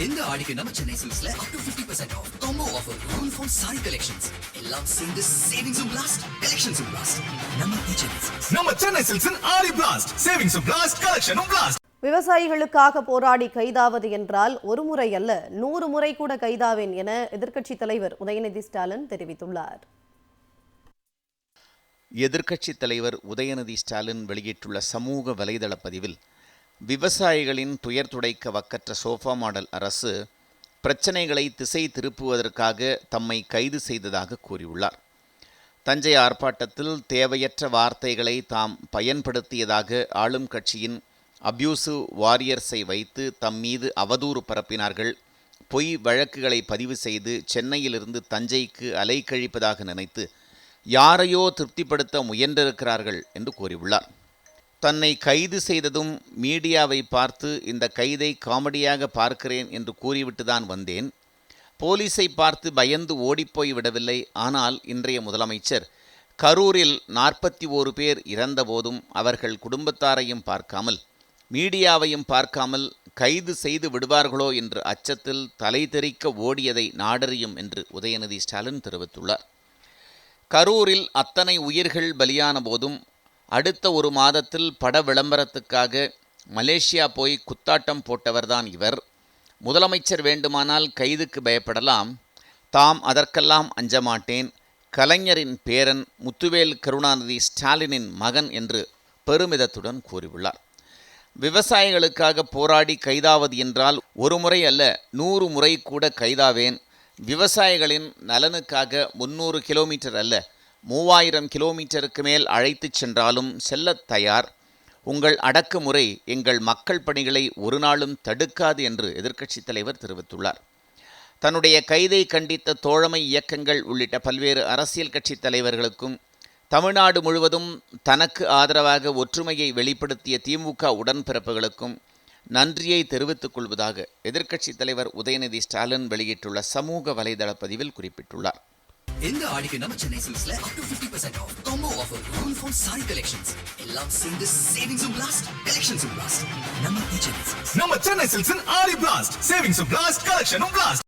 இந்த ஆடிக்கு நம்ம Chennai சில்க்ஸ்ல up to 50% off combo offer uniform saree collections எல்லாம் சேர்ந்து savings blast collections blast நம்ம சென்னை சில்க்ஸின் ஆடி blast savings blast collection blast. விவசாயிகளுக்காக போராடி கைதாவது என்றால் ஒரு முறை அல்ல 100 முறை கூட கைதாவேன் என எதிர்க்கட்சித் தலைவர் உதயநிதி ஸ்டாலின் தெரிவித்துள்ளார். எதிர்க்கட்சித் தலைவர் உதயநிதி ஸ்டாலின் வெளியிட்டுள்ள சமூக வலைதள பதிவில் விவசாயிகளின் துயர் துடைக்க வக்கற்ற சோஃபா மாடல் அரசு பிரச்சனைகளை திசை திருப்புவதற்காக தம்மை கைது செய்ததாக கூறியுள்ளார். தஞ்சை ஆர்ப்பாட்டத்தில் தேவையற்ற வார்த்தைகளை தாம் பயன்படுத்தியதாக ஆளும் கட்சியின் அப்யூசிவ் வாரியர்ஸை வைத்து தம் மீது அவதூறு பரப்பினார்கள். பொய் வழக்குகளை பதிவு செய்து சென்னையிலிருந்து தஞ்சைக்கு அலைக்கழிப்பதாக நினைத்து யாரையோ திருப்திப்படுத்த முயன்றிருக்கிறார்கள் என்று கூறியுள்ளார். தன்னை கைது செய்ததும் மீடியாவை பார்த்து இந்த கைதை காமெடியாக பார்க்கிறேன் என்று கூறிவிட்டுதான் வந்தேன். போலீஸை பார்த்து பயந்து ஓடிப்போய் விடவில்லை. ஆனால் இன்றைய முதலமைச்சர் கரூரில் 41 பேர் இறந்தபோதும் அவர்கள் குடும்பத்தாரையும் பார்க்காமல் மீடியாவையும் பார்க்காமல் கைது செய்து விடுவார்களோ என்ற அச்சத்தில் தலை தெறிக்க ஓடியதை நாடறியும் என்று உதயநிதி ஸ்டாலின் தெரிவித்துள்ளார். கரூரில் அத்தனை உயிர்கள் பலியான போதும் அடுத்த ஒரு மாதத்தில் பட விளம்பரத்துக்காக மலேசியா போய் குத்தாட்டம் போட்டவர்தான் இவர். முதலமைச்சர் வேண்டுமானால் கைதுக்கு பயப்படலாம், தாம் அதற்கெல்லாம் அஞ்சமாட்டேன், கலைஞரின் பேரன் முத்துவேல் கருணாநிதி ஸ்டாலினின் மகன் என்று பெருமிதத்துடன் கூறியுள்ளார். விவசாயிகளுக்காக போராடி கைதாவது என்றால் ஒரு முறை அல்ல 100 முறை கூட கைதாவேன். விவசாயிகளின் நலனுக்காக 300 கிலோமீட்டர் அல்ல 3000 கிலோமீட்டருக்கு மேல் அழைத்துச் சென்றாலும் செல்லத் தயார். உங்கள் அடக்குமுறை எங்கள் மக்கள் பணிகளை ஒரு நாளும் தடுக்காது என்று எதிர்க்கட்சித் தலைவர் தெரிவித்துள்ளார். தன்னுடைய கைதை கண்டித்த தோழமை இயக்கங்கள் உள்ளிட்ட பல்வேறு அரசியல் கட்சித் தலைவர்களுக்கும் தமிழ்நாடு முழுவதும் தனக்கு ஆதரவாக ஒற்றுமையை வெளிப்படுத்திய திமுக உடன்பிறப்புகளுக்கும் நன்றியை தெரிவித்துக் கொள்வதாக எதிர்க்கட்சித் தலைவர் உதயநிதி ஸ்டாலின் வெளியிட்டுள்ள சமூக வலைதள பதிவில் குறிப்பிட்டுள்ளார். இந்த ஆடிக்கு நம்ம Chennai சில்க்ஸ்ல up to 50% off combo offer uniform saree collections எல்லாம் சேர்ந்து savings blast collections blast நம்ம சென்னை சில்க்ஸின் ஆடி blast savings blast collection blast.